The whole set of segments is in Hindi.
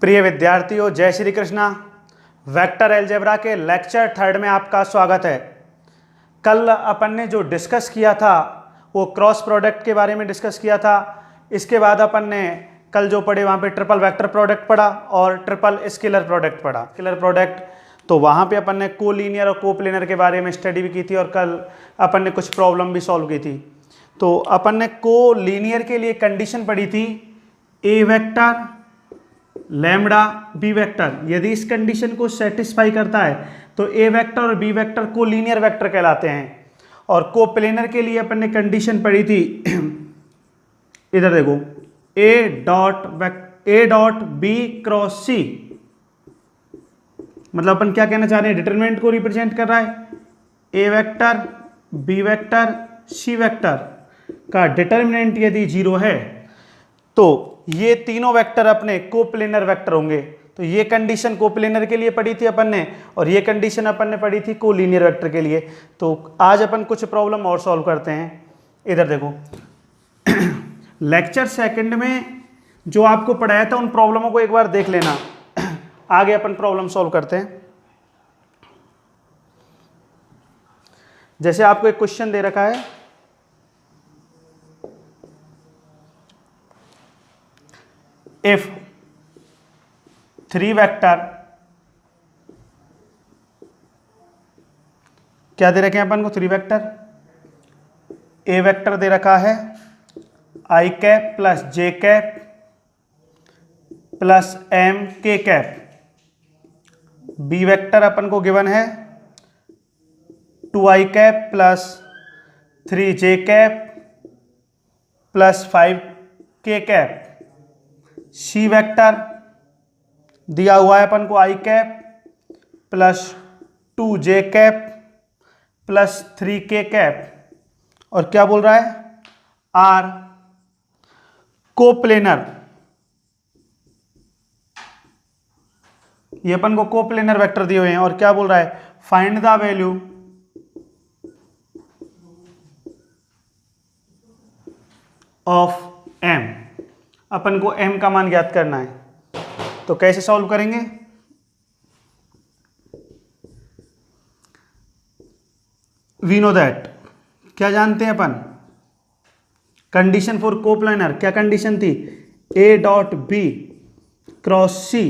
प्रिय विद्यार्थियों, जय श्री कृष्णा। वेक्टर अलजेब्रा के लेक्चर 3 में आपका स्वागत है। कल अपन ने जो डिस्कस किया था वो क्रॉस प्रोडक्ट के बारे में डिस्कस किया था। इसके बाद अपन ने कल जो पढ़े वहाँ पे ट्रिपल वेक्टर प्रोडक्ट पढ़ा और ट्रिपल स्केलर प्रोडक्ट पढ़ा। स्केलर प्रोडक्ट तो वहाँ पे अपन ने कोलीनियर और कोप्लेनर के बारे में स्टडी भी की थी और कल अपन ने कुछ प्रॉब्लम भी सॉल्व की थी। तो अपन ने कोलीनियर के लिए कंडीशन पढ़ी थी ए वेक्टर लैम्बडा बी वेक्टर। यदि इस कंडीशन को सेटिस्फाई करता है तो ए वेक्टर और बी वेक्टर कोलीनियर वेक्टर कहलाते हैं। और कोप्लेनर के लिए अपन ने कंडीशन पढ़ी थी इधर देखो, ए डॉट बी क्रॉस सी, मतलब अपन क्या कहना चाह रहे हैं, डिटरमिनेंट को रिप्रेजेंट कर रहा है। A vector B vector C vector का डिटरमिनेंट यदि 0 है तो ये तीनों वेक्टर अपने कोप्लेनर वेक्टर होंगे। तो ये कंडीशन कोप्लेनर के लिए पढ़ी थी अपन ने और ये कंडीशन अपन ने पढ़ी थी कोलीनियर वेक्टर के लिए। तो आज अपन कुछ प्रॉब्लम और सॉल्व करते हैं। इधर देखो लेक्चर 2 में जो आपको पढ़ाया था उन प्रॉब्लमों को एक बार देख लेना। आगे अपन प्रॉब्लम सॉल्व करते हैं। जैसे आपको एक क्वेश्चन दे रखा है, इफ 3 वेक्टर, क्या दे रखे हैं अपन को, 3 वेक्टर। ए वेक्टर दे रखा है I cap plus J cap plus M के कैप। बी वेक्टर अपन को गिवन है 2 आई कैप प्लस 3 जे कैप प्लस 5 के कैप। सी वेक्टर दिया हुआ है अपन को आई कैप प्लस 2 जे कैप प्लस 3 के कैप। और क्या बोल रहा है, आर कोप्लेनर। ये अपन को कोप्लेनर वेक्टर दिए हुए हैं और क्या बोल रहा है, find the value of M. अपन को m का मान ज्ञात करना है। तो कैसे सॉल्व करेंगे, वी नो दैट, क्या जानते हैं अपन, कंडीशन फॉर कोप्लेनर क्या कंडीशन थी, a डॉट बी क्रॉस सी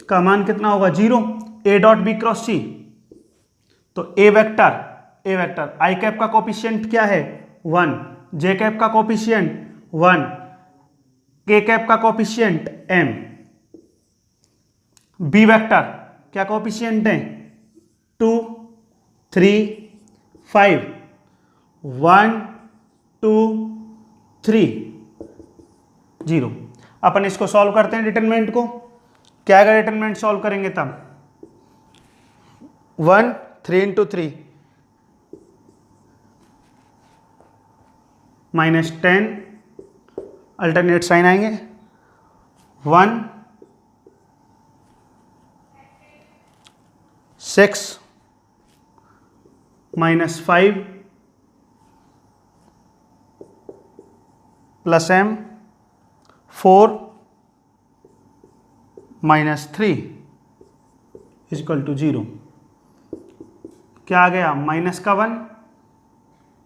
का मान कितना होगा, 0। a डॉट बी क्रॉस सी, तो ए वेक्टर आई कैप का कोफिशिएंट क्या है 1, जे कैप का कोफिशिएंट 1, के कैप का कोफिशिएंट m। बी वेक्टर क्या कोफिशिएंट है 2 3 5, 1 2 3 0। अपन इसको सॉल्व करते हैं डिटरमिनेंट को। क्या अगर डिटरमिनेंट सॉल्व करेंगे तब 1 3 इंटू 3 -10, अल्टरनेट साइन आएंगे, 1 6 -5 प्लस m 4 -3 इक्वल टू 0। क्या आ गया, माइनस का 1,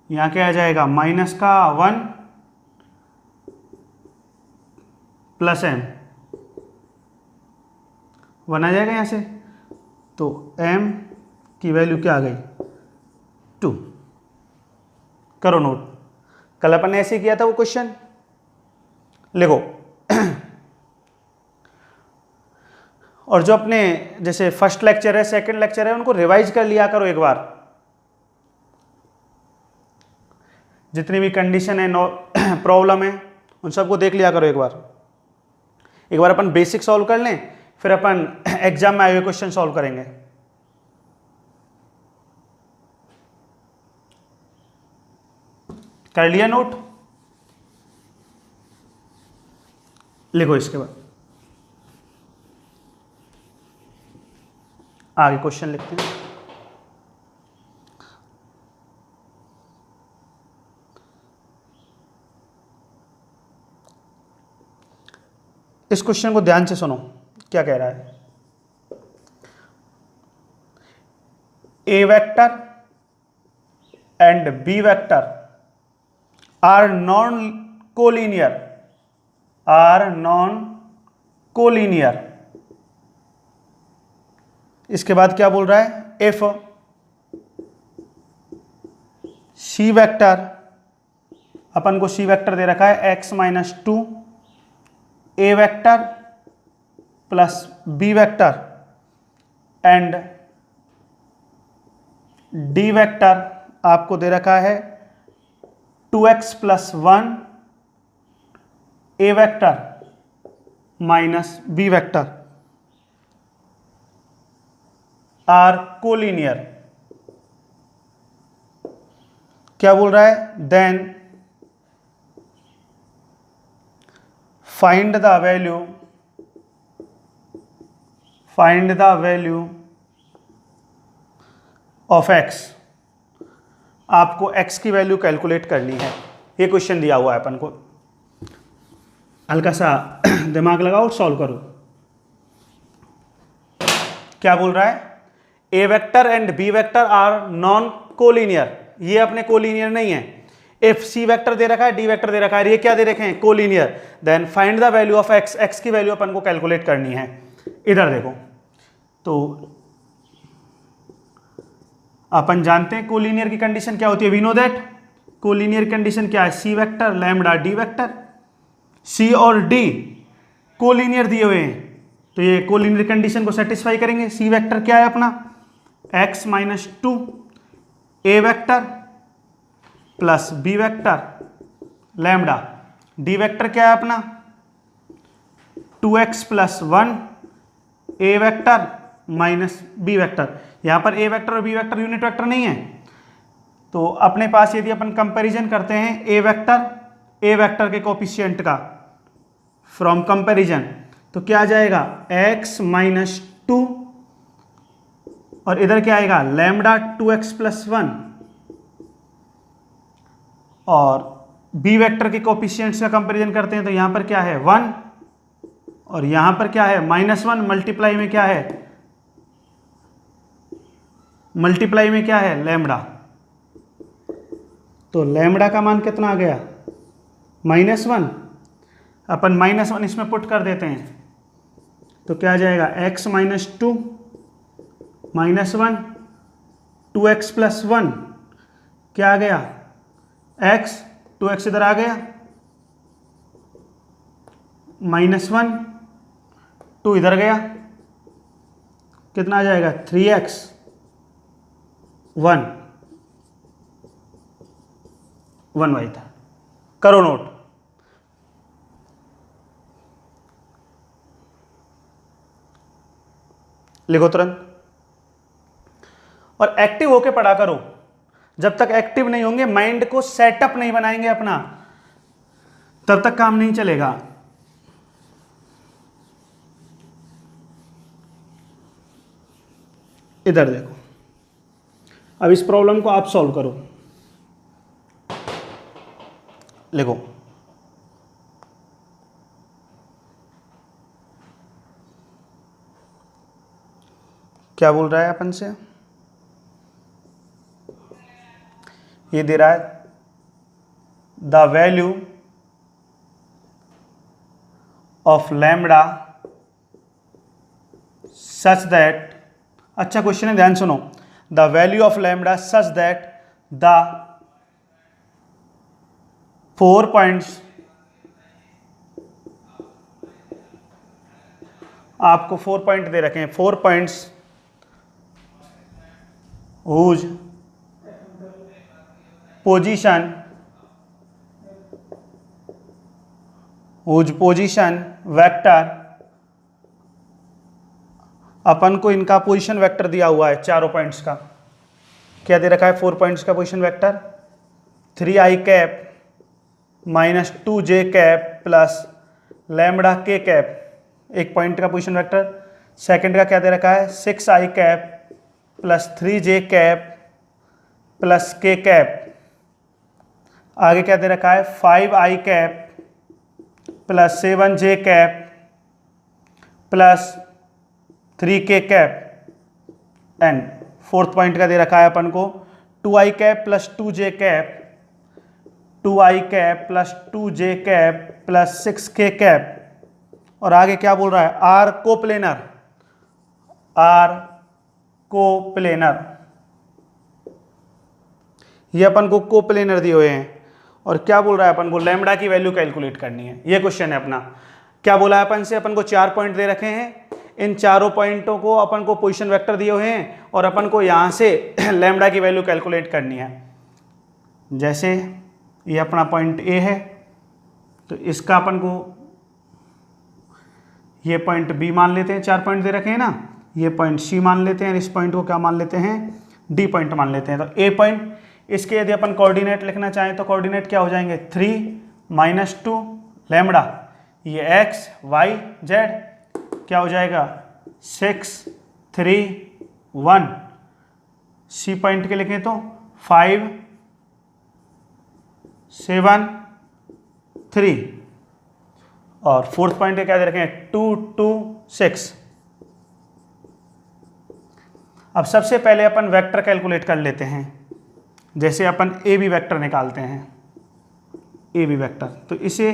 यहाँ क्या आ जाएगा, माइनस का 1 प्लस m, 1 आ जाएगा यहाँ से। तो m की वैल्यू क्या आ गई, 2। करो नोट, कल अपन ने ऐसे किया था वो क्वेश्चन, लिखो। और जो अपने जैसे फर्स्ट लेक्चर है सेकंड लेक्चर है उनको रिवाइज कर लिया करो एक बार। जितनी भी कंडीशन है प्रॉब्लम है उन सबको देख लिया करो एक बार। एक बार अपन बेसिक सॉल्व कर लें, फिर अपन एग्जाम में आए हुए क्वेश्चन सॉल्व करेंगे। कर लिया नोट, लिखो इसके बाद आगे क्वेश्चन लिखते हैं। इस क्वेश्चन को ध्यान से सुनो, क्या कह रहा है। A vector and B vector are non collinear. इसके बाद क्या बोल रहा है, इफ सी वेक्टर, अपन को सी वेक्टर दे रखा है x-2 A vector plus B vector and D vector आपको दे रखा है 2x + 1 A vector minus B vector are collinear. क्या बोल रहा है, then find the value of x। आपको x की वैल्यू कैलकुलेट करनी है। ये क्वेश्चन दिया हुआ है अपन को, हल्का सा दिमाग लगाओ, सॉल्व करो। क्या बोल रहा है, A vector and B vector are non collinear. ये अपने कोलिनियर नहीं है। इफ सी वेक्टर दे रखा है, डी वेक्टर दे रखा है, ये क्या दे रखे हैं, collinear. Then find the value of x। x की वैल्यू अपन को कैलकुलेट करनी है। इधर देखो, तो अपन जानते हैं कोलिनियर की कंडीशन क्या होती है। We know that collinear condition क्या है, C vector lambda D vector. C और डी कोलिनियर दिए हुए हैं, तो ये कोलिनियर कंडीशन को सेटिस्फाई करेंगे। सी वेक्टर क्या है अपना, x-2 A vector plus B vector lambda. D vector क्या है अपना, 2x + 1 A vector minus B vector. यहां पर ए वेक्टर और बी वेक्टर यूनिट वेक्टर नहीं है, तो अपने पास यदि अपन कंपैरिजन करते हैं ए वेक्टर के कोफिशिएंट का फ्रॉम कंपैरिजन, तो क्या आ जाएगा, x-2 और इधर क्या आएगा, लैम्बडा 2x + 1 और बी वेक्टर के कोफिशिएंट्स का कंपैरिजन करते हैं, तो यहां पर क्या है 1 और यहां पर क्या है -1। मल्टीप्लाई में क्या है, लैम्बडा। तो लैम्बडा का मान कितना आ गया, -1। अपन -1 इसमें पुट कर देते हैं, तो क्या आ जाएगा, x-2 -1 2x + 1 क्या आ गया, x 2x इधर आ गया, -1 2 इधर गया, कितना आ जाएगा 3x 1 1y था। करो नोट। लिखो तुरंत और एक्टिव होके पढ़ा करो। जब तक एक्टिव नहीं होंगे, माइंड को सेटअप नहीं बनाएंगे अपना, तब तक काम नहीं चलेगा। इधर देखो, अब इस प्रॉब्लम को आप सॉल्व करो। लिखो, क्या बोल रहा है अपन से, ये दे रहा है the value of lambda such that, अच्छा क्वेश्चन है, ध्यान सुनो। The value of lambda such that the 4 points, आपको 4 पॉइंट दे रखे हैं, 4 पॉइंट्स whose पोजीशन वेक्टर, अपन को इनका पोजीशन वेक्टर दिया हुआ है चारों पॉइंट्स का। क्या दे रखा है, 4 पॉइंट्स का position vector 3i cap -2j cap plus lambda k cap, एक पॉइंट का पोजीशन वेक्टर। सेकंड का क्या दे रखा है, 6i cap plus 3j cap plus k cap. आगे क्या दे रखा है, 5i cap plus 7j cap plus 3k cap and fourth point का दे रखा है अपन को 2i cap plus 2j cap, 2i cap plus 2j cap plus 6k cap, और आगे क्या बोल रहा है, आर कोप्लेनर, आर कोप्लेनर, ये अपन को कोप्लेनर दिए हुए हैं। और क्या बोल रहा है अपन को, लैम्बडा की वैल्यू कैलकुलेट करनी है, ये क्वेश्चन है अपना। क्या बोला है अपन से, अपन को 4 पॉइंट दे रखे हैं, इन चारों पॉइंटों को अपन को पोजीशन वेक्टर दिए हुए हैं और अपन को यहां से लैम्बडा की वैल्यू कैलकुलेट करनी है। जैसे ये अपना पॉइंट ए है, तो इसका अपन को ये पॉइंट बी मान लेते हैं, 4 पॉइंट दे रखे हैं ना, ये पॉइंट सी मान लेते हैं, इस पॉइंट को क्या मान लेते हैं, डी पॉइंट मान लेते हैं। तो ए पॉइंट, इसके यदि अपन कोऑर्डिनेट लिखना चाहें तो कोऑर्डिनेट क्या हो जाएंगे, 3 - 2 लैम्बडा, ये एक्स वाई जेड क्या हो जाएगा 6 3 1, सी पॉइंट के लिखें तो 5 7 3, और फोर्थ पॉइंट क्या दे रखे हैं 2 2 6। अब सबसे पहले अपन वेक्टर कैलकुलेट कर लेते हैं। जैसे अपन ए बी वेक्टर निकालते हैं, ए बी वेक्टर, तो इसे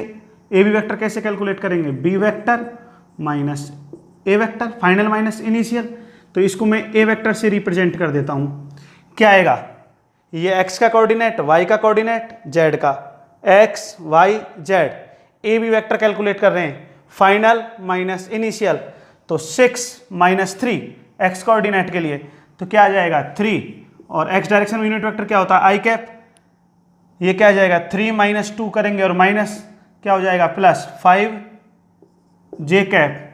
ए बी वेक्टर कैसे कैलकुलेट करेंगे, बी वेक्टर माइनस ए वेक्टर, फाइनल माइनस इनिशियल। तो इसको मैं ए वेक्टर से रिप्रेजेंट कर देता हूँ। क्या आएगा, ये एक्स का कोऑर्डिनेट, वाई का कोऑर्डिनेट, जेड का, x y z, A B vector calculate कर रहे हैं, फाइनल माइनस इनिशियल। तो 6 - 3 एक्स कोऑर्डिनेट के लिए, तो क्या आ जाएगा 3, और एक्स डायरेक्शन में यूनिट वेक्टर क्या होता है आई कैप, ये क्या आ जाएगा 3 - 2 करेंगे और माइनस क्या हो जाएगा प्लस 5j कैप,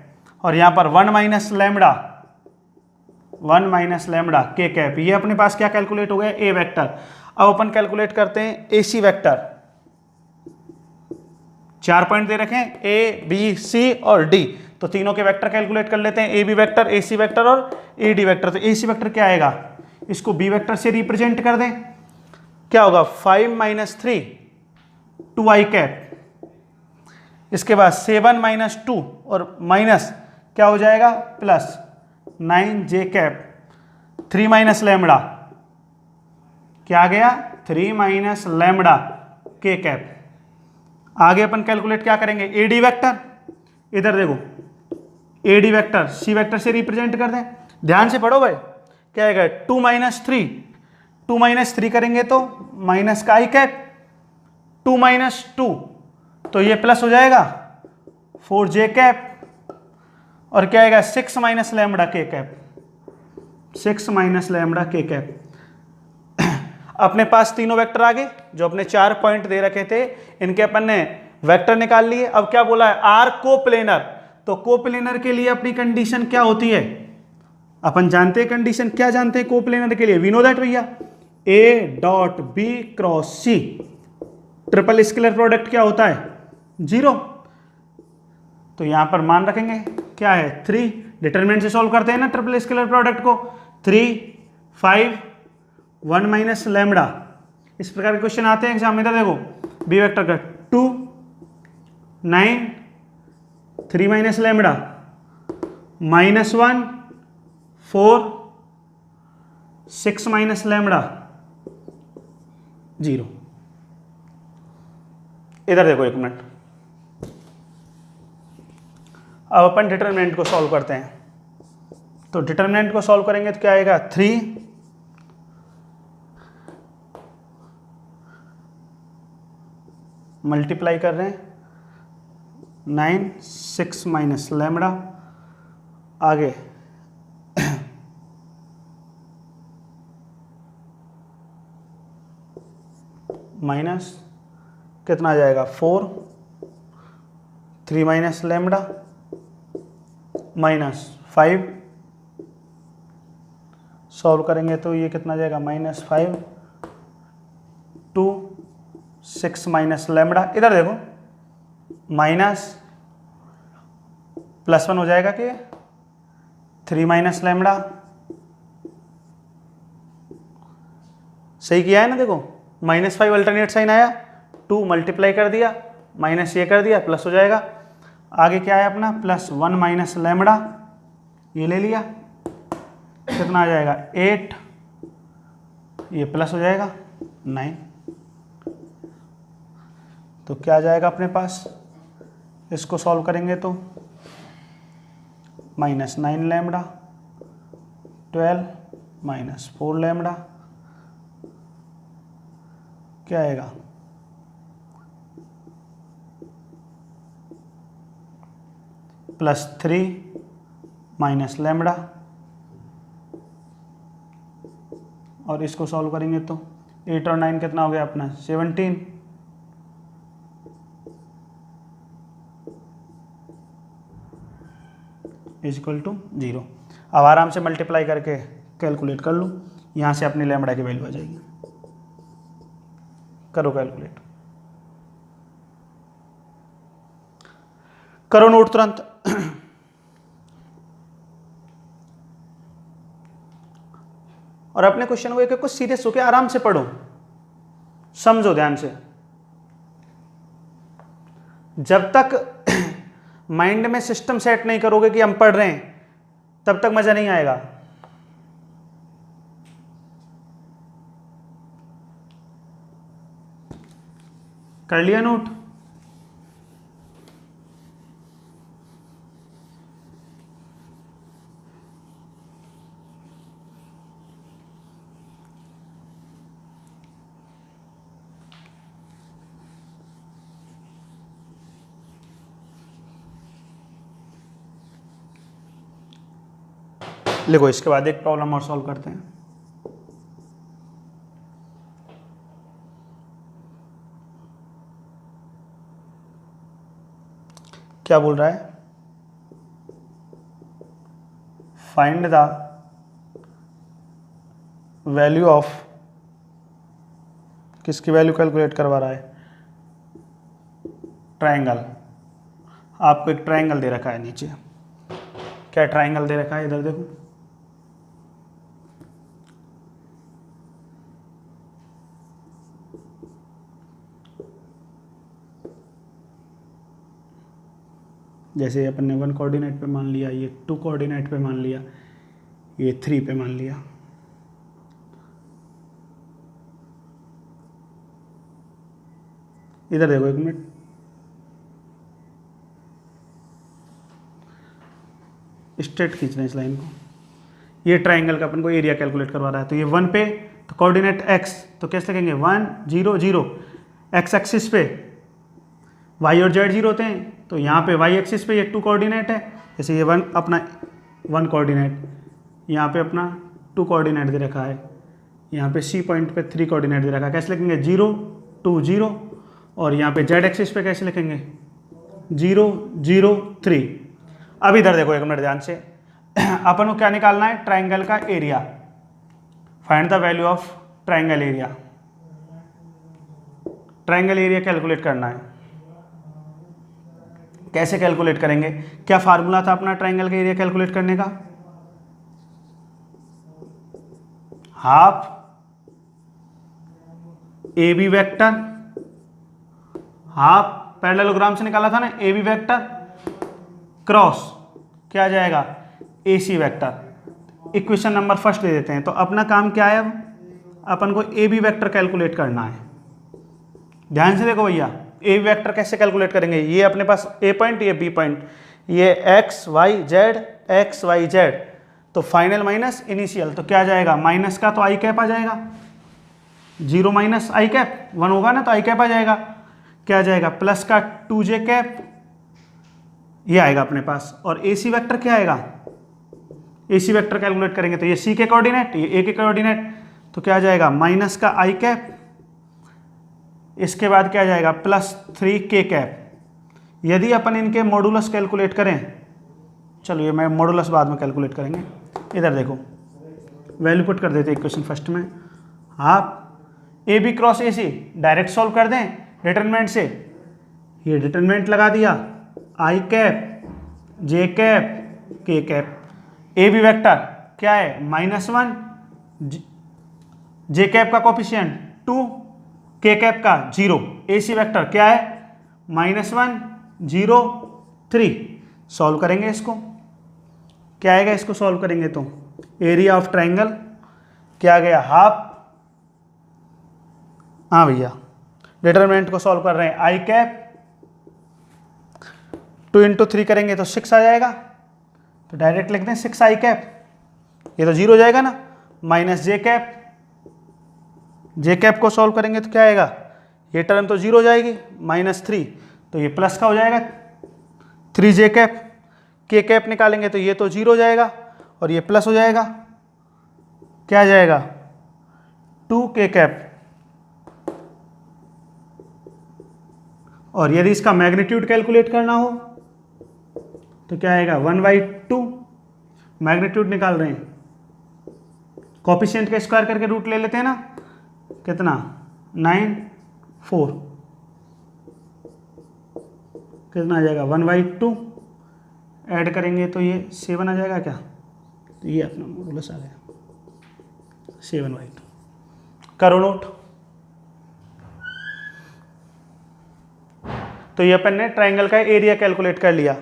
और यहाँ पर 1 - लैम्बडा, 1 - लैम्बडा k कैप। ये अपने पास क्या कैलकुलेट हो गया, ए वेक्टर। अब अपन कैलकुलेट करते हैं ए सी वेक्टर। 4 पॉइंट दे रखे हैं ए बी सी और डी, तो तीनों के वेक्टर कैलकुलेट कर लेते हैं, A B vector, A C vector और ए डी वेक्टर। तो ए सी वेक्टर क्या आएगा, इसको बी वेक्टर से रिप्रेजेंट कर दें, क्या होगा 5 - 3 2i कैप, इसके बाद 7 - 2 और माइनस क्या हो जाएगा प्लस 9j कैप, 3 - लैम्बडा, क्या आ गया 3 - लैम्बडा k कैप। आगे अपन कैलकुलेट क्या करेंगे, ए डी वेक्टर, इधर देखो A D vector C vector से रिप्रेजेंट कर दें, ध्यान से पढ़ो भाई। क्या आएगा 2 - 3, 2 - 3 करेंगे तो माइनस का आई कैप, 2 - 2 तो ये प्लस हो जाएगा 4j कैप, और क्या आएगा 6 - lambda k cap, 6 - lambda k cap. अपने पास तीनों वेक्टर आ गए, जो अपने 4 पॉइंट दे रखे थे इनके अपन ने वेक्टर निकाल लिए। अब क्या बोला है, आर कोप्लेनर, तो कोप्लेनर के लिए अपनी कंडीशन क्या होती है, अपन जानते हैं कंडीशन, क्या जानते हैं कोप्लेनर के लिए, वी नो दैट भैया, A dot B cross C, triple scalar product क्या होता है 0। तो यहां पर मान रखेंगे क्या है 3, डिटरमिनेंट से सॉल्व करते हैं ना ट्रिपल स्केलर प्रोडक्ट को, 3 5 1 - लैम्बडा। इस प्रकार के क्वेश्चन आते हैं एग्जाम में। इधर देखो बी वेक्टर का 2 9 3 - लैम्बडा, -1 4 6 - लैम्बडा 0। इधर देखो एक मिनट, अब अपन डिटरमिनेंट को सॉल्व करते हैं। तो डिटरमिनेंट को सॉल्व करेंगे तो क्या आएगा 3 मल्टीप्लाई कर रहे हैं 9 6 - लैम्बडा, आगे माइनस कितना आ जाएगा 4 3 - लैम्बडा -5, सॉल्व करेंगे तो ये कितना आ जाएगा -5 2 6 - लैम्बडा। इधर देखो माइनस +1 हो जाएगा कि 3 - लैम्बडा, सही किया है ना, देखो -5 अल्टरनेट साइन आया, 2 मल्टीप्लाई कर दिया, माइनस ये कर दिया, प्लस हो जाएगा। आगे क्या है अपना प्लस 1 माइनस लैम्बडा, ये ले लिया, कितना आ जाएगा 8, ये प्लस हो जाएगा 9। तो क्या आ जाएगा अपने पास, इसको सॉल्व करेंगे तो माइनस 9 लैम्बडा 12 माइनस 4 लैम्बडा क्या आएगा, प्लस 3 माइनस लैम्बडा, और इसको सॉल्व करेंगे तो 8 और 9 कितना हो गया अपना 17, इज इक्वल टू 0। अब आराम से मल्टीप्लाई करके कैलकुलेट कर लूँ, यहाँ से अपनी लैम्बडा की वैल्यू आ जाएगी। करो कैलकुलेट, करो नोट तुरंत। और अपने क्वेश्चन को एक कुछ सीरियस होकर आराम से पढ़ो, समझो ध्यान से। जब तक माइंड में सिस्टम सेट नहीं करोगे कि हम पढ़ रहे हैं, तब तक मजा नहीं आएगा। कर लिया नोट? लिखो, इसके बाद एक प्रॉब्लम और सॉल्व करते हैं। क्या बोल रहा है, फाइंड द वैल्यू ऑफ, किसकी वैल्यू कैलकुलेट करवा रहा है, ट्रायंगल। आपको एक ट्रायंगल दे रखा है नीचे, क्या ट्रायंगल दे रखा है, इधर देखो, जैसे अपन ने 1 कोऑर्डिनेट पे मान लिया, ये 2 कोऑर्डिनेट पे मान लिया, ये 3 पे मान लिया। इधर देखो एक मिनट, स्ट्रेट खींच रहे हैं इस लाइन को। ये ट्रायंगल का अपन को एरिया कैलकुलेट करवा रहा है, तो ये 1 पे तो कोऑर्डिनेट x, तो कैसे लिखेंगे 1 0 0, x एक्सिस पे y और z 0 होते हैं, तो यहाँ पे y एक्सिस पे ये 2 कोऑर्डिनेट है, जैसे ये 1 अपना 1 कोऑर्डिनेट, यहाँ पे अपना 2 कोऑर्डिनेट दे रखा है, यहाँ पे C पॉइंट पे 3 कोऑर्डिनेट दे रखा है, कैसे लिखेंगे 0 2 0, और यहाँ पे z एक्सिस पे कैसे लिखेंगे 0 0 3। अब इधर देखो एक मिनट ध्यान से, अपन को क्या निकालना है, ट्रायंगल का area. Find the value of triangle area, triangle area calculate करना है। कैसे कैलकुलेट करेंगे, क्या फार्मूला था अपना ट्रायंगल का एरिया कैलकुलेट करने का, half A B vector, half parallelogram से निकाला था ना, ए बी वेक्टर क्रॉस क्या आ जाएगा ए C vector. Equation number first they देते हैं। तो अपना काम क्या है, अब अपन को ए बी वेक्टर कैलकुलेट करना है। ध्यान से देखो भैया, ए बी वेक्टर कैसे कैलकुलेट करेंगे, ये अपने पास ए पॉइंट, ये बी पॉइंट, ये x y z, x y z, तो फाइनल माइनस इनिशियल, तो क्या आ जाएगा, माइनस का तो आई कैप आ जाएगा, 0 माइनस आई कैप 1 होगा ना, तो आई कैप आ जाएगा, क्या आ जाएगा प्लस का 2j कैप, ये आएगा अपने पास। और ए सी वेक्टर क्या आएगा, ए सी वेक्टर कैलकुलेट करेंगे तो ये सी के कोऑर्डिनेट, ये ए के कोऑर्डिनेट, तो क्या आ जाएगा माइनस का आई कैप, इसके बाद क्या आ जाएगा प्लस 3k कैप। यदि अपन इनके मॉडुलस कैलकुलेट करें, चलो ये मैं मॉडुलस बाद में कैलकुलेट करेंगे, इधर देखो वैल्यू पुट कर देते हैं इक्वेशन फर्स्ट में, half A B cross A C, direct solve कर दें डिटरमिनेंट से, ये डिटरमिनेंट लगा दिया, I cap J cap K cap, A B vector क्या है -1, जे कैप का कोफिशिएंट 2, के कैप का 0, ए सी वेक्टर क्या है -1 0 3। सॉल्व करेंगे इसको, क्या आएगा इसको सॉल्व करेंगे तो एरिया ऑफ ट्राइंगल क्या आ गया हाफ। हाँ भैया, डिटरमिनेंट को सॉल्व कर रहे हैं, आई कैप 2 × 3 करेंगे तो 6 आ जाएगा, तो डायरेक्ट लिख दें 6 आई कैप, ये तो 0 हो जाएगा ना, माइनस जे कैप, जे कैप को सॉल्व करेंगे तो क्या आएगा, ये टर्म तो 0 हो जाएगी, -3, तो ये प्लस का हो जाएगा 3 जे कैप, के कैप निकालेंगे तो ये तो 0 हो जाएगा और ये प्लस हो जाएगा, क्या आ जाएगा 2 के कैप। और यदि इसका मैग्नीट्यूड कैलकुलेट करना हो तो क्या आएगा 1/2, मैग्नीट्यूड निकाल रहे हैं, कोफिशिएंट का स्क्वायर करके रूट ले लेते हैं ना, कितना 9 4, कितना आ जाएगा 1/2, ऐड करेंगे तो ये 7 आ जाएगा क्या, तो ये अपना मॉडुलस आ गया 7/2। करो नोट। तो ये अपन ने ट्राइंगल का एरिया कैलकुलेट कर लिया,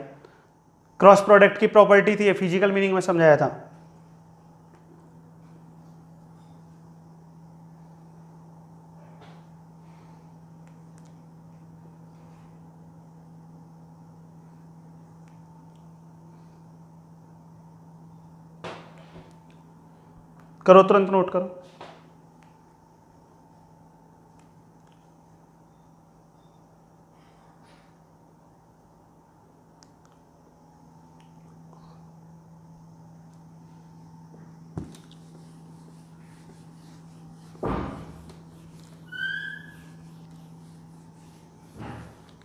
क्रॉस प्रोडक्ट की प्रॉपर्टी थी, ये फिजिकल मीनिंग में समझाया था। करो, तुरंत नोट करो।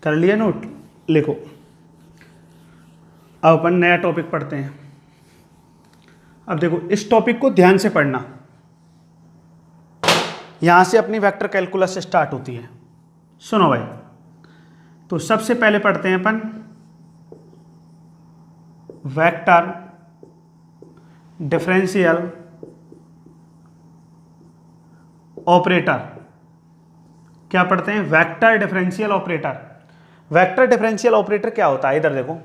कर लिया नोट, लिखो। अब अपन नया टॉपिक पढ़ते हैं। अब देखो, इस टॉपिक को ध्यान से पढ़ना, यहां से अपनी वेक्टर कैलकुलस स्टार्ट होती है। सुनो भाई, तो सबसे पहले पढ़ते हैं अपन वेक्टर डिफरेंशियल ऑपरेटर। क्या पढ़ते हैं, vector differential operator. Vector differential operator क्या होता है, इधर देखो,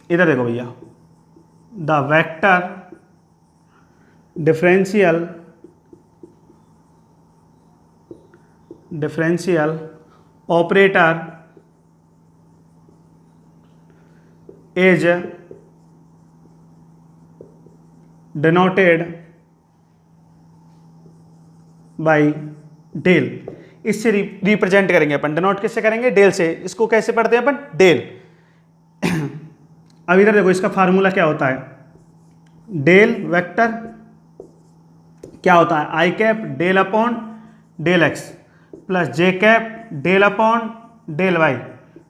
इधर देखो भैया, the vector differential operator is denoted by del. इससे रिप्रेजेंट करेंगे अपन, डिनोट किससे करेंगे, डेल से। इसको कैसे पढ़ते हैं अपन, डेल। अब इधर देखो, इसका फार्मूला क्या होता है, डेल वेक्टर क्या होता है, I cap del upon del X plus J cap del upon del Y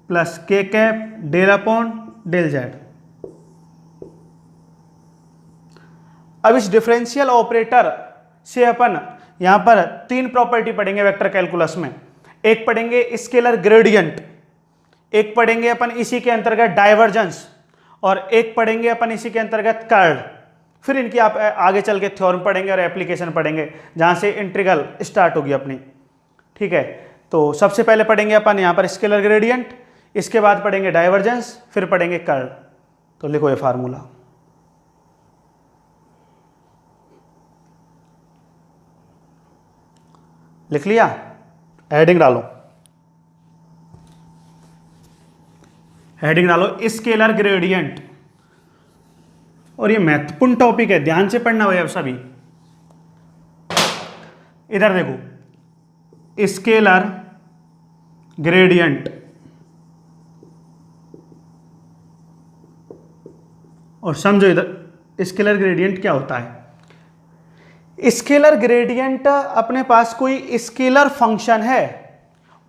plus K cap del upon del Z. अब इस डिफरेंशियल ऑपरेटर से अपन यहां पर 3 प्रॉपर्टी पढ़ेंगे वेक्टर कैलकुलस में। एक पढ़ेंगे स्केलर ग्रेडियंट, एक पढ़ेंगे अपन इसी के अंतर्गत डाइवर्जेंस, और एक पढ़ेंगे अपन इसी के अंतर्गत कर्ल। फिर इनकी आप आगे चल के थ्योरम पढ़ेंगे और एप्लीकेशन पढ़ेंगे, जहां से इंटीग्रल स्टार्ट होगी अपनी। ठीक है, तो सबसे पहले पढ़ेंगे अपन यहां पर स्केलर ग्रेडियंट, इसके बाद पढ़ेंगे डाइवर्जेंस, फिर पढ़ेंगे कर्ल। तो लिखो ये फार्मूला, लिख लिया, हेडिंग डालो, हेडिंग डालो स्केलर ग्रेडियंट। और ये महत्वपूर्ण टॉपिक है, ध्यान से पढ़ना भाई अब सभी। इधर देखो, स्केलर ग्रेडियंट, और समझो इधर स्केलर ग्रेडियंट क्या होता है। स्केलर ग्रेडियंट अपने पास कोई स्केलर फंक्शन है,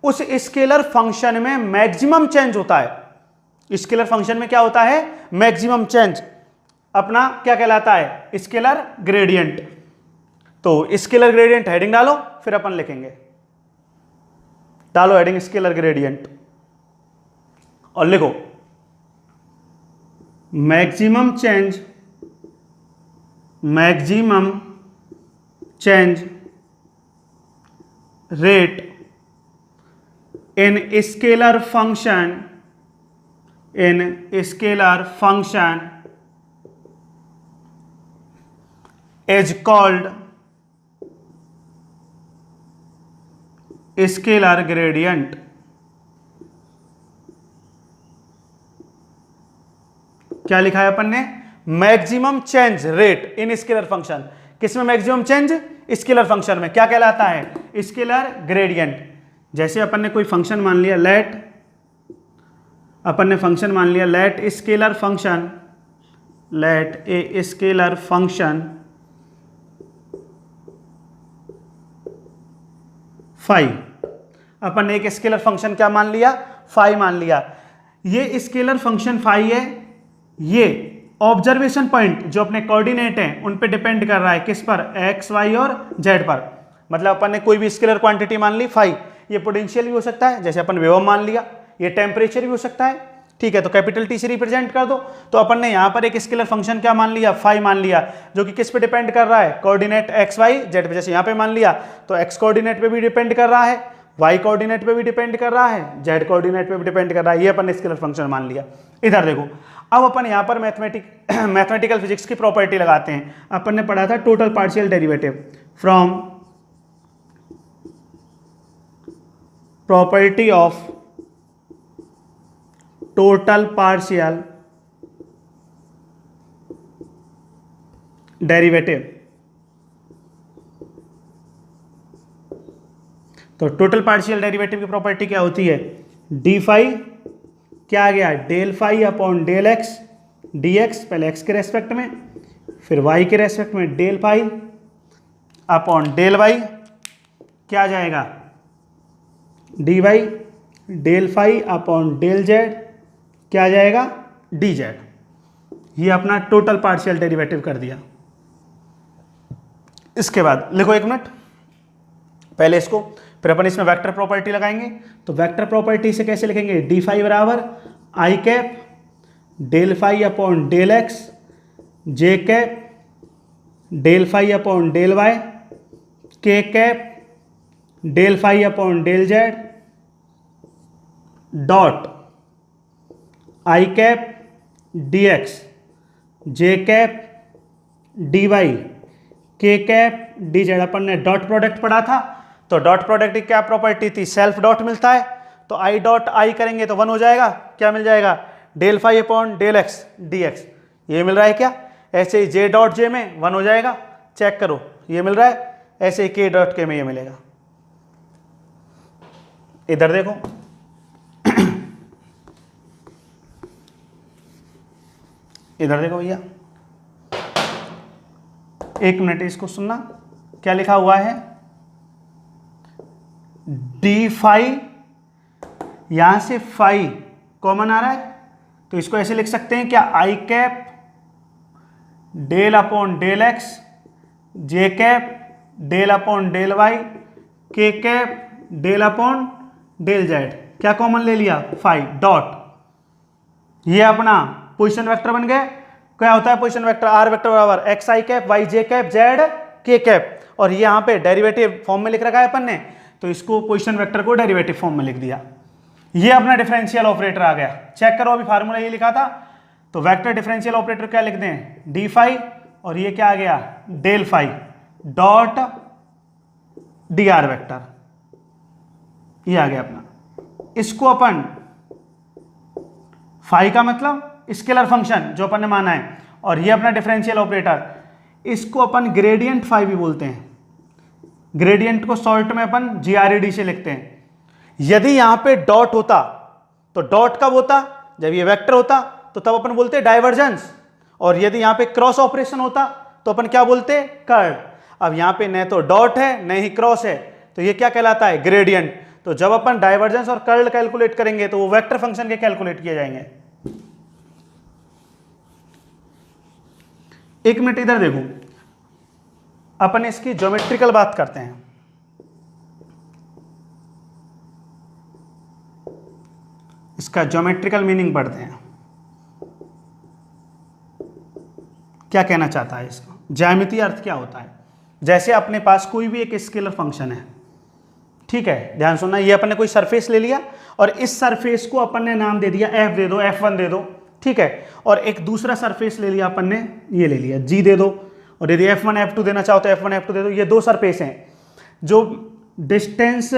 उस स्केलर फंक्शन में मैक्सिमम चेंज होता है। स्केलर फंक्शन में क्या होता है, मैक्सिमम चेंज, अपना क्या कहलाता है, स्केलर ग्रेडियंट। तो स्केलर ग्रेडियंट हेडिंग डालो, फिर अपन लिखेंगे, डालो हेडिंग स्केलर ग्रेडियंट और लिखो maximum change rate in scalar function in scalar function is called scalar gradient। क्या लिखा है अपन ने? Maximum change rate in scalar function. किसमें मैक्सिमम चेंज? स्केलर फंक्शन में। क्या कहलाता है? Scalar gradient. जैसे अपन ने कोई फंक्शन मान लिया, let scalar function, let a scalar function phi. अपन ने एक स्केलर फंक्शन क्या मान लिया? फाई मान लिया। ये स्केलर फंक्शन फाई है, ये ऑब्जर्वेशन पॉइंट जो अपने कोऑर्डिनेट हैं उन पे डिपेंड कर रहा है। किस पर? एक्स, वाई और जेड पर। मतलब अपन ने कोई भी स्केलर क्वांटिटी मान ली फाई। ये पोटेंशियल भी हो सकता है, जैसे अपन विभव मान लिया। ये टेम्परेचर भी हो सकता है, ठीक है, तो कैपिटल टी से रिप्रेजेंट कर दो। तो अपन ने यहाँ पर एक स्केलर फंक्शन क्या मान लिया? फाई मान लिया, जो कि किस पे डिपेंड कर रहा है? कोऑर्डिनेट एक्स, वाई, जेड पे। जैसे यहाँ पे मान लिया तो एक्स कोऑर्डिनेट पे भी डिपेंड कर रहा है, वाई कोऑर्डिनेट पे भी डिपेंड कर रहा है, जेड कोऑर्डिनेट पे भी डिपेंड कर रहा है। ये अपन ने स्केलर फंक्शन मान लिया। इधर देखो, अब अपन यहाँ पर मैथमेटिकल फिजिक्स की प्रॉपर्टी लगाते हैं। अपन ने पढ़ा था total partial derivative from property of total partial derivative. तो टोटल पार्शियल डेरिवेटिव की प्रॉपर्टी क्या होती है? डी फाई क्या आ गया? Del phi upon del x D x, पहले एक्स के रेस्पेक्ट में, फिर वाई के रेस्पेक्ट में del phi upon del y. क्या आ जाएगा? D y del phi upon del Z. क्या आ जाएगा? D z. ये अपना टोटल पार्शियल डेरिवेटिव कर दिया। इसके बाद लिखो, एक मिनट पहले इसको, फिर अपन इसमें वेक्टर प्रॉपर्टी लगाएंगे। तो वेक्टर प्रॉपर्टी से कैसे लिखेंगे? डी फाई बराबर I cap del phi upon del X J cap del phi upon del Y K cap del phi upon del Z dot I cap D X J cap D Y K cap D Z. अपन ने डॉट प्रोडक्ट पढ़ा था, तो डॉट प्रोडक्ट की क्या प्रॉपर्टी थी? सेल्फ डॉट मिलता है, तो आई डॉट आई करेंगे तो 1 हो जाएगा। क्या मिल जाएगा? Del phi upon del x D x. ये मिल रहा है क्या? ऐसे ही जे डॉट जे में 1 हो जाएगा, चेक करो ये मिल रहा है। ऐसे ही के डॉट के में ये मिलेगा। इधर देखो इधर देखो भैया, एक मिनट इसको सुनना। क्या लिखा हुआ है? डी फाई, यहां से फाई कॉमन आ रहा है, तो इसको ऐसे लिख सकते हैं क्या? I cap del upon del X J cap del upon del Y K cap del upon del Z. क्या कॉमन ले लिया? Phi dot. ये अपना पोजीशन वेक्टर बन गए। क्या होता है पोजीशन वेक्टर? आर वेक्टर बराबर X I cap Y J cap Z K cap. और ये यहाँ पे डेरिवेटिव फॉर्म में लिख रखा है अपन ने, तो इसको पोजीशन वेक्टर को डेरिवेटिव फॉर्म में लिख दिया। ये अपना डिफरेंशियल ऑपरेटर आ गया। चेक करो, अभी फार्मूला ये लिखा था, तो वेक्टर डिफरेंशियल ऑपरेटर क्या लिख दें? डी फाई, और ये क्या आ गया? Del phi dot D R vector. ये आ गया अपना। इसको अपन फाई का मतलब स्केलर फंक्शन जो अपन ने माना है, और ये अपना डिफरेंशियल ऑपरेटर, इसको अपन ग्रेडियंट फाई भी बोलते हैं। ग्रेडियंट को शॉर्ट में अपन जीआरडी से लिखते हैं। यदि यहां पे डॉट होता तो डॉट कब होता? जब ये वेक्टर होता तो तब अपन बोलते डाइवर्जेंस, और यदि यहां पे क्रॉस ऑपरेशन होता तो अपन क्या बोलते? कर्ल। अब यहां पे न तो डॉट है न ही क्रॉस है, तो ये क्या कहलाता है? ग्रेडियंट। तो जब अपन डाइवर्जेंस और कर्ल कैलकुलेट करेंगे तो वो वेक्टर फंक्शन के कैलकुलेट किए जाएंगे। एक मिनट इधर देखो, अपन इसकी ज्योमेट्रिकल बात करते हैं। इसका ज्योमेट्रिकल मीनिंग पढ़ते हैं। क्या कहना चाहता है इसका ज्यामितीय अर्थ क्या होता है? जैसे अपने पास कोई भी एक स्केलर फंक्शन है, ठीक है, ध्यान सुनना, ये अपन ने कोई सरफेस ले लिया और इस सरफेस को अपन ने नाम दे दिया एफ दे दो, F1 दे दो, ठीक है, और एक दूसरा सरफेस ले लिया अपन ने, ये ले लिया G दे दो, और यदि F1 F2 देना चाहो तो F1 F2 दे दो। ये दो सरफेस हैं जो डिस्टेंस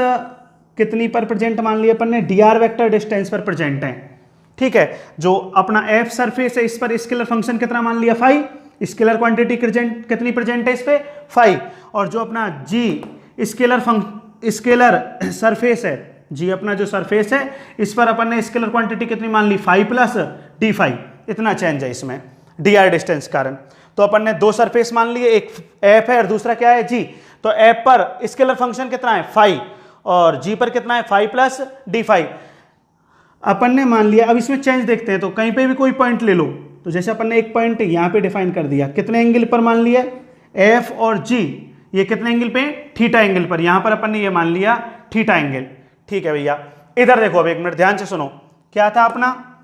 कितनी पर प्रेजेंट मान लिया अपन ने, dr वेक्टर डिस्टेंस पर प्रेजेंट है, ठीक है। जो अपना F सरफेस है इस पर स्केलर फंक्शन कितना मान लिया, फाई, स्केलर क्वांटिटी कितनी प्रेजेंट है इस पे, फाई, और जो अपना G स्केलर सरफेस है, G अपना जो सरफेस है इस पर अपन ने स्केलर क्वांटिटी कितनी मान ली, फाई प्लस डी फाई, इतना चेंज है इसमें dr डिस्टेंस कारण। तो अपन ने दो सरफेस मान लिए, एक F है और दूसरा क्या है, G। तो F पर स्केलर फंक्शन कितना है, फाई, और G पर कितना है, फाई प्लस डी फाई अपन ने मान लिया। अब इसमें चेंज देखते हैं, तो कहीं पे भी कोई पॉइंट ले लो, तो जैसे अपन ने एक पॉइंट यहाँ पे डिफाइन कर दिया, कितने एंगल पर मान लिया, F और G, ये कितने एंगल पे, थीटा एंगल पर, यहां पर अपन ने ये मान लिया थीटा एंगल, ठीक है भैया। इधर देखो, अब एक मिनट ध्यान से सुनो, क्या था अपना,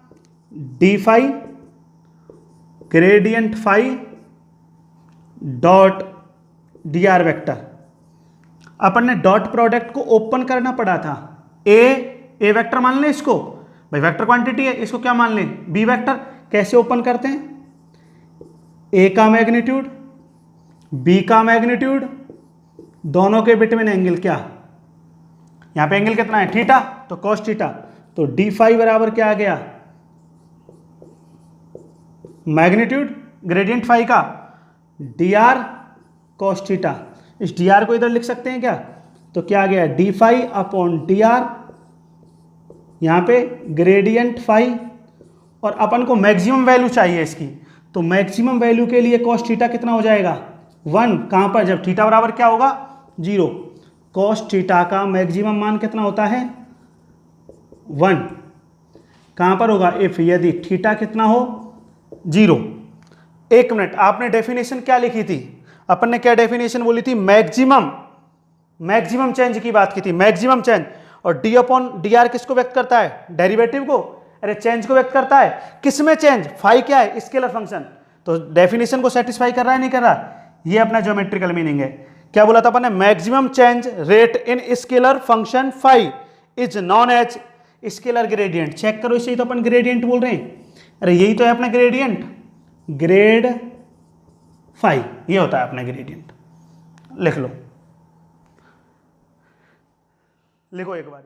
D phi gradient phi dot dr vector. अपन ने डॉट प्रोडक्ट को ओपन करना पड़ा था, ए वेक्टर मान लें इसको, भाई वेक्टर क्वांटिटी है, इसको क्या मान लें, बी वेक्टर। कैसे ओपन करते हैं, ए का मैग्नीट्यूड, बी का मैग्नीट्यूड, दोनों के बिटवीन एंगल क्या, यहां पे एंगल कितना है, थीटा, तो cos थीटा, तो डी फाई बराबर क्या आ गया, मैग्नीट्यूड ग्रेडियंट फाई का dr cos थीटा। इस dr को इधर लिख सकते हैं क्या, तो क्या आ गया, डी फाई अपॉन dr, यहां पे ग्रेडियंट फाई, और अपन को मैक्सिमम वैल्यू चाहिए इसकी, तो मैक्सिमम वैल्यू के लिए cos थीटा कितना हो जाएगा, 1, कहां पर, जब थीटा बराबर क्या होगा, 0। cos थीटा का मैक्सिमम मान कितना होता है, 1, कहां पर होगा, इफ, यदि थीटा कितना हो, 0। एक मिनट, आपने डेफिनेशन क्या लिखी थी, अपन ने क्या डेफिनेशन बोली थी, मैक्सिमम चेंज की बात की थी, मैक्सिमम चेंज, और डी अपॉन डी आर किसको व्यक्त करता है, डेरिवेटिव को, अरे चेंज को व्यक्त करता है, किसमें चेंज, फाई क्या है, स्केलर फंक्शन, तो डेफिनेशन को सेटिस्फाई कर रहा है नहीं कर रहा, ये अपना ज्योमेट्रिकल मीनिंग है। क्या बोला था अपन ने, maximum change rate in scalar function phi is known as scalar gradient. Check करो, इसे तो अपन ग्रेडियंट बोल रहे हैं, अरे यही तो है अपना ग्रेडियंट, ग्रेड फाई, ये होता है अपना ग्रेडियंट। लिख लो, लिखो एक बार।